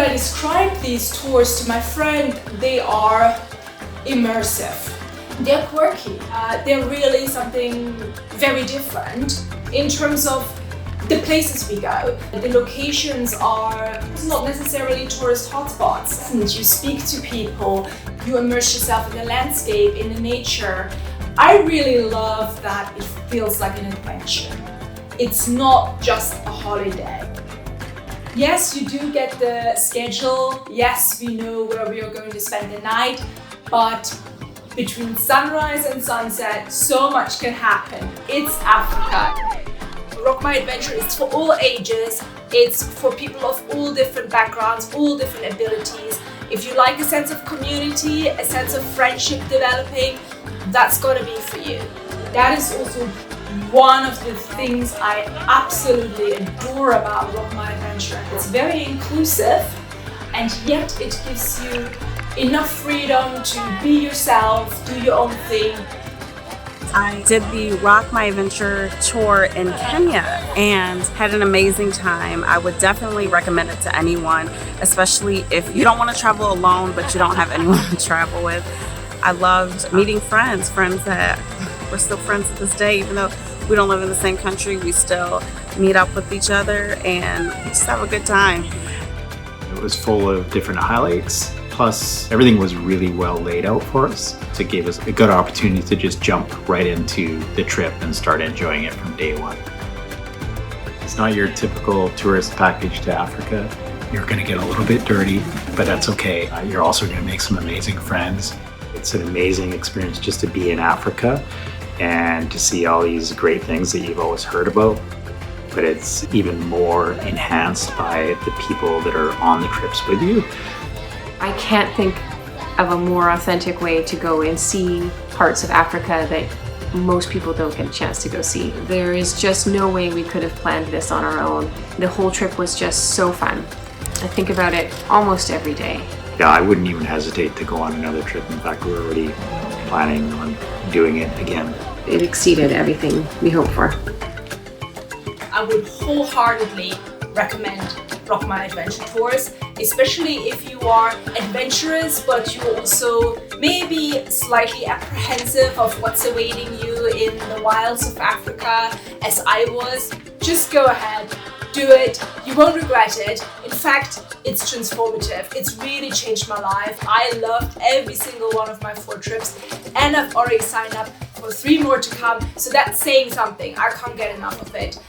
I describe these tours to my friend, they are immersive. They're quirky. They're really something very different in terms of the places we go. The locations are not necessarily tourist hotspots. You speak to people, you immerse yourself in the landscape, in the nature. I really love that it feels like an adventure. It's not just a holiday. Yes, you do get the schedule. Yes, we know where we are going to spend the night, but between sunrise and sunset, so much can happen. It's Africa. Rock My Adventure is for all ages. It's for people of all different backgrounds, all different abilities. If you like a sense of community, a sense of friendship developing, that's gotta be for you. That is also one of the things I absolutely adore about Rock My Adventure. It's very inclusive, and yet it gives you enough freedom to be yourself, do your own thing. I did the Rock My Adventure tour in Kenya and had an amazing time. I would definitely recommend it to anyone, especially if you don't want to travel alone but you don't have anyone to travel with. I loved meeting friends that we're still friends to this day, even though we don't live in the same country. We still meet up with each other and we just have a good time. It was full of different highlights. Plus, everything was really well laid out for us. So it gave us a good opportunity to just jump right into the trip and start enjoying it from day one. It's not your typical tourist package to Africa. You're gonna get a little bit dirty, but that's okay. You're also gonna make some amazing friends. It's an amazing experience just to be in Africa and to see all these great things that you've always heard about. But it's even more enhanced by the people that are on the trips with you. I can't think of a more authentic way to go and see parts of Africa that most people don't get a chance to go see. There is just no way we could have planned this on our own. The whole trip was just so fun. I think about it almost every day. Yeah, I wouldn't even hesitate to go on another trip. In fact, we're already planning on doing it again. It exceeded everything we hoped for. I would wholeheartedly recommend Rock My Adventure tours, especially if you are adventurous but you also maybe slightly apprehensive of what's awaiting you in the wilds of Africa, as I was. Just go ahead, do it, you won't regret it. In fact, it's transformative. It's really changed my life. I loved every single one of my 4 trips, and I've already signed up for 3 more to come, so that's saying something. I can't get enough of it.